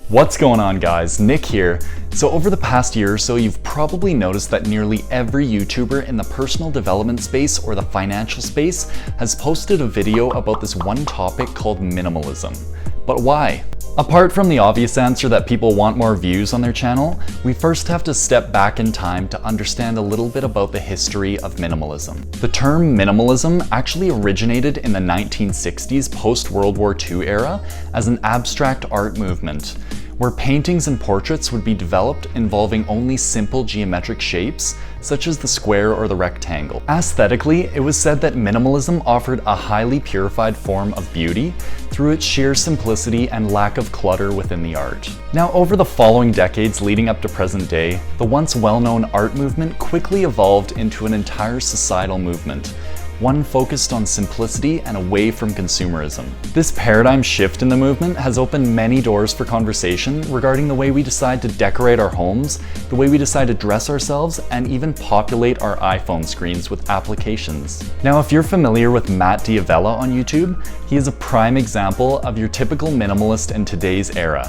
What's going on, guys? Nick here. So over the past year or so, you've probably noticed that nearly every YouTuber in the personal development space or the financial space has posted a video about this one topic called minimalism. But why? Apart from the obvious answer that people want more views on their channel, we first have to step back in time to understand a little bit about the history of minimalism. The term minimalism actually originated in the 1960s post-World War II era as an abstract art movement, where paintings and portraits would be developed involving only simple geometric shapes, such as the square or the rectangle. Aesthetically, it was said that minimalism offered a highly purified form of beauty through its sheer simplicity and lack of clutter within the art. Now, over the following decades leading up to present day, the once well-known art movement quickly evolved into an entire societal movement, one focused on simplicity and away from consumerism. This paradigm shift in the movement has opened many doors for conversation regarding the way we decide to decorate our homes, the way we decide to dress ourselves, and even populate our iPhone screens with applications. Now, if you're familiar with Matt D'Avella on YouTube, he is a prime example of your typical minimalist in today's era,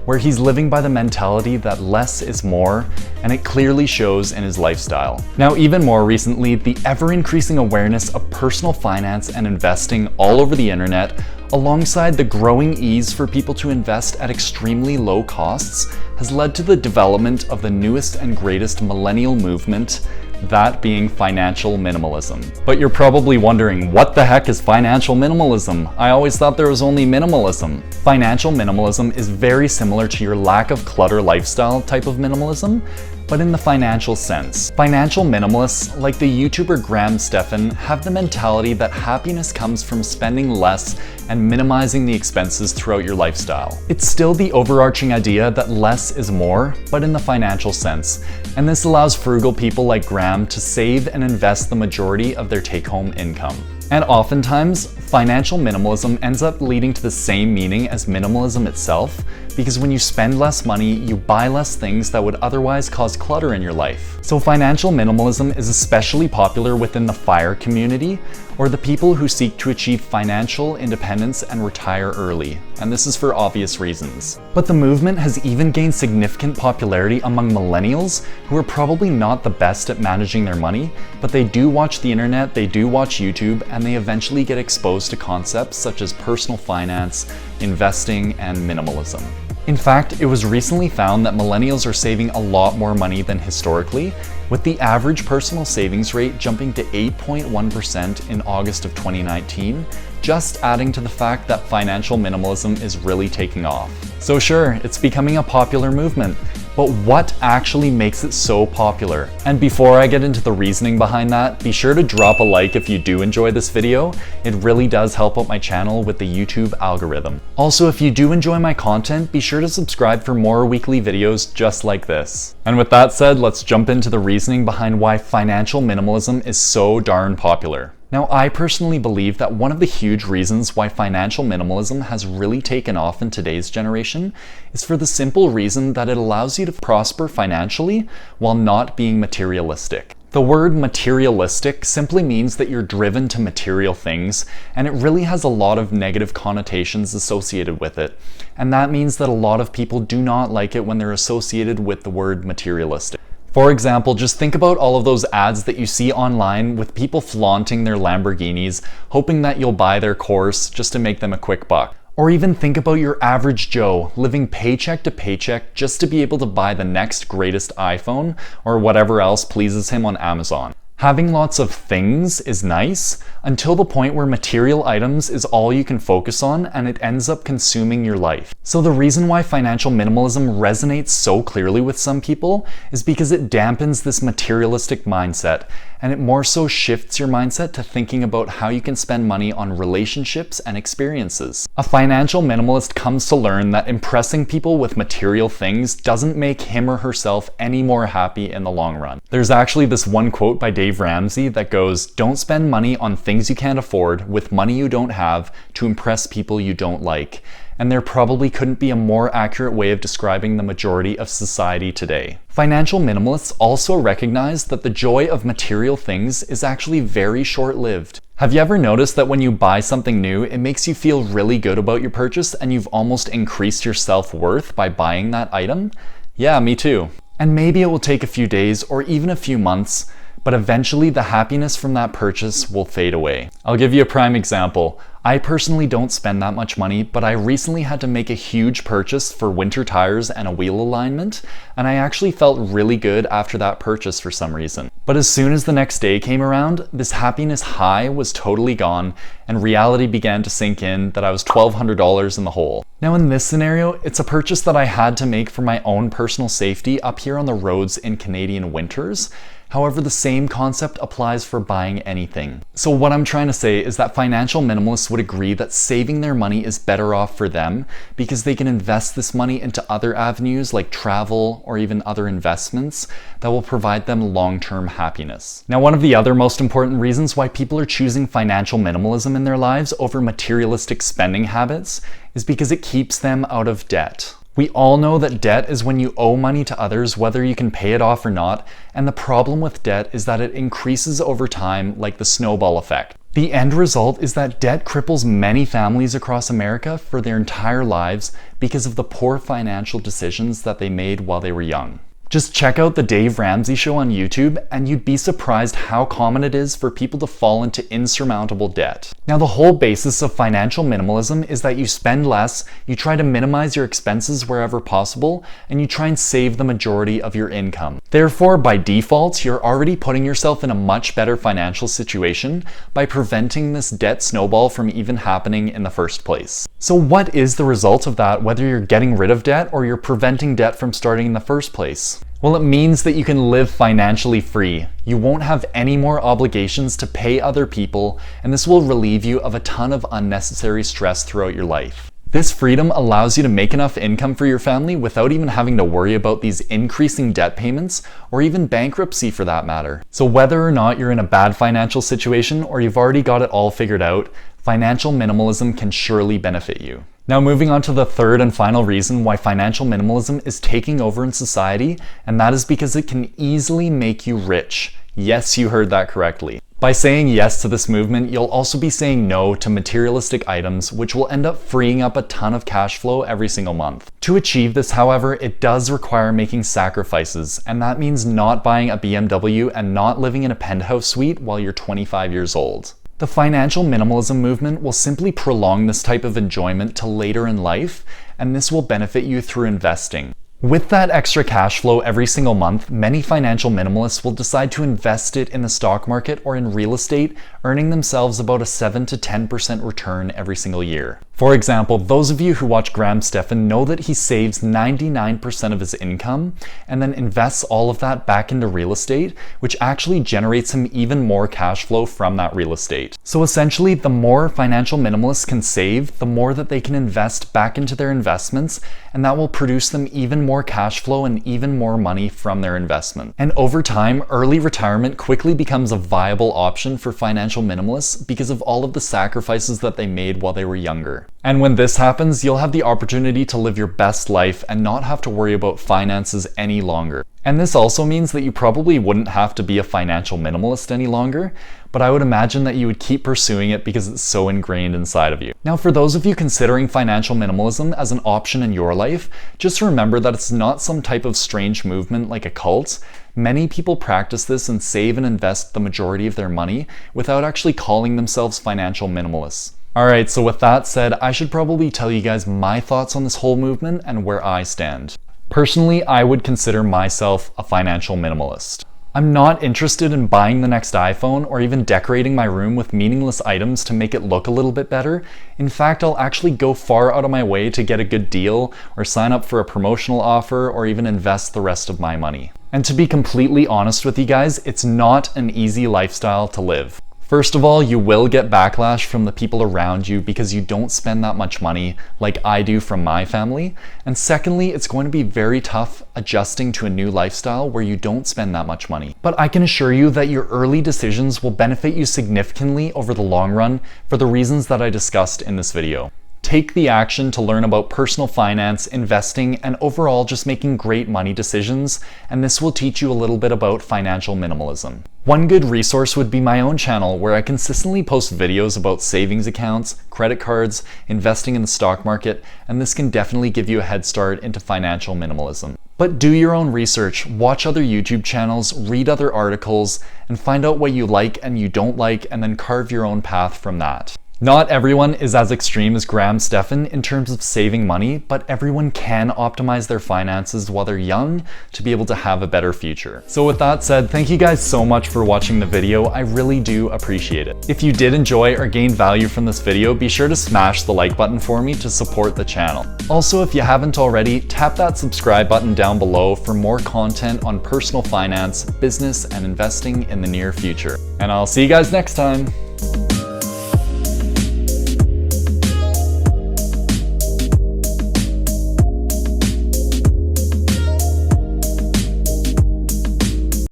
where he's living by the mentality that less is more, and it clearly shows in his lifestyle. Now, even more recently, the ever-increasing awareness of personal finance and investing all over the internet, alongside the growing ease for people to invest at extremely low costs, has led to the development of the newest and greatest millennial movement, that being financial minimalism. But you're probably wondering, what the heck is financial minimalism? I always thought there was only minimalism. Financial minimalism is very similar to your lack of clutter lifestyle type of minimalism, but in the financial sense. Financial minimalists, like the YouTuber Graham Stephan, have the mentality that happiness comes from spending less and minimizing the expenses throughout your lifestyle. It's still the overarching idea that less is more, but in the financial sense, and this allows frugal people like Graham to save and invest the majority of their take-home income. And oftentimes, financial minimalism ends up leading to the same meaning as minimalism itself, because when you spend less money, you buy less things that would otherwise cause clutter in your life. So financial minimalism is especially popular within the FIRE community, or the people who seek to achieve financial independence and retire early, and this is for obvious reasons. But the movement has even gained significant popularity among millennials, who are probably not the best at managing their money, but they do watch the internet, they do watch YouTube, and they eventually get exposed to concepts such as personal finance, investing, and minimalism. In fact, it was recently found that millennials are saving a lot more money than historically, with the average personal savings rate jumping to 8.1% in August of 2019, just adding to the fact that financial minimalism is really taking off. So sure, it's becoming a popular movement, but what actually makes it so popular? And before I get into the reasoning behind that, be sure to drop a like if you do enjoy this video. It really does help out my channel with the YouTube algorithm. Also, if you do enjoy my content, be sure to subscribe for more weekly videos just like this. And with that said, let's jump into the reasoning behind why financial minimalism is so darn popular. Now, I personally believe that one of the huge reasons why financial minimalism has really taken off in today's generation is for the simple reason that it allows you to prosper financially while not being materialistic. The word materialistic simply means that you're driven to material things, and it really has a lot of negative connotations associated with it. And that means that a lot of people do not like it when they're associated with the word materialistic. For example, just think about all of those ads that you see online with people flaunting their Lamborghinis, hoping that you'll buy their course just to make them a quick buck. Or even think about your average Joe living paycheck to paycheck just to be able to buy the next greatest iPhone or whatever else pleases him on Amazon. Having lots of things is nice until the point where material items is all you can focus on and it ends up consuming your life. So the reason why financial minimalism resonates so clearly with some people is because it dampens this materialistic mindset, and it more so shifts your mindset to thinking about how you can spend money on relationships and experiences. A financial minimalist comes to learn that impressing people with material things doesn't make him or herself any more happy in the long run. There's actually this one quote by Dave Ramsey that goes, "Don't spend money on things you can't afford with money you don't have to impress people you don't like." And there probably couldn't be a more accurate way of describing the majority of society today. Financial minimalists also recognize that the joy of material things is actually very short-lived. Have you ever noticed that when you buy something new, it makes you feel really good about your purchase and you've almost increased your self-worth by buying that item? Yeah, me too. And maybe it will take a few days or even a few months, but eventually the happiness from that purchase will fade away. I'll give you a prime example. I personally don't spend that much money, but I recently had to make a huge purchase for winter tires and a wheel alignment, and I actually felt really good after that purchase for some reason. But as soon as the next day came around, this happiness high was totally gone, and reality began to sink in that I was $1,200 in the hole. Now in this scenario, it's a purchase that I had to make for my own personal safety up here on the roads in Canadian winters. However, the same concept applies for buying anything. So what I'm trying to say is that financial minimalists would agree that saving their money is better off for them because they can invest this money into other avenues like travel or even other investments that will provide them long-term happiness. Now, one of the other most important reasons why people are choosing financial minimalism in their lives over materialistic spending habits is because it keeps them out of debt. We all know that debt is when you owe money to others, whether you can pay it off or not, and the problem with debt is that it increases over time like the snowball effect. The end result is that debt cripples many families across America for their entire lives because of the poor financial decisions that they made while they were young. Just check out the Dave Ramsey Show on YouTube and you'd be surprised how common it is for people to fall into insurmountable debt. Now, the whole basis of financial minimalism is that you spend less, you try to minimize your expenses wherever possible, and you try and save the majority of your income. Therefore, by default, you're already putting yourself in a much better financial situation by preventing this debt snowball from even happening in the first place. So what is the result of that, whether you're getting rid of debt or you're preventing debt from starting in the first place? Well, it means that you can live financially free. You won't have any more obligations to pay other people, and this will relieve you of a ton of unnecessary stress throughout your life. This freedom allows you to make enough income for your family without even having to worry about these increasing debt payments or even bankruptcy for that matter. So whether or not you're in a bad financial situation or you've already got it all figured out, financial minimalism can surely benefit you. Now, moving on to the third and final reason why financial minimalism is taking over in society, and that is because it can easily make you rich. Yes, you heard that correctly. By saying yes to this movement, you'll also be saying no to materialistic items, which will end up freeing up a ton of cash flow every single month. To achieve this, however, it does require making sacrifices, and that means not buying a BMW and not living in a penthouse suite while you're 25 years old. The financial minimalism movement will simply prolong this type of enjoyment to later in life, and this will benefit you through investing. With that extra cash flow every single month, many financial minimalists will decide to invest it in the stock market or in real estate, earning themselves about a 7 to 10% return every single year. For example, those of you who watch Graham Stephan know that he saves 99% of his income and then invests all of that back into real estate, which actually generates him even more cash flow from that real estate. So essentially, the more financial minimalists can save, the more that they can invest back into their investments, and that will produce them even more cash flow and even more money from their investment. And over time, early retirement quickly becomes a viable option for financial minimalists because of all of the sacrifices that they made while they were younger. And when this happens, you'll have the opportunity to live your best life and not have to worry about finances any longer. And this also means that you probably wouldn't have to be a financial minimalist any longer, but I would imagine that you would keep pursuing it because it's so ingrained inside of you. Now, for those of you considering financial minimalism as an option in your life, just remember that it's not some type of strange movement like a cult. Many people practice this and save and invest the majority of their money without actually calling themselves financial minimalists. Alright, so with that said, I should probably tell you guys my thoughts on this whole movement and where I stand. Personally, I would consider myself a financial minimalist. I'm not interested in buying the next iPhone or even decorating my room with meaningless items to make it look a little bit better. In fact, I'll actually go far out of my way to get a good deal or sign up for a promotional offer or even invest the rest of my money. And to be completely honest with you guys, it's not an easy lifestyle to live. First of all, you will get backlash from the people around you because you don't spend that much money like I do from my family. And secondly, it's going to be very tough adjusting to a new lifestyle where you don't spend that much money. But I can assure you that your early decisions will benefit you significantly over the long run for the reasons that I discussed in this video. Take the action to learn about personal finance, investing, and overall just making great money decisions, and this will teach you a little bit about financial minimalism. One good resource would be my own channel, where I consistently post videos about savings accounts, credit cards, investing in the stock market, and this can definitely give you a head start into financial minimalism. But do your own research, watch other YouTube channels, read other articles, and find out what you like and you don't like, and then carve your own path from that. Not everyone is as extreme as Graham Stephan in terms of saving money, but everyone can optimize their finances while they're young to be able to have a better future. So with that said, thank you guys so much for watching the video. I really do appreciate it. If you did enjoy or gain value from this video, be sure to smash the like button for me to support the channel. Also, if you haven't already, tap that subscribe button down below for more content on personal finance, business, and investing in the near future. And I'll see you guys next time.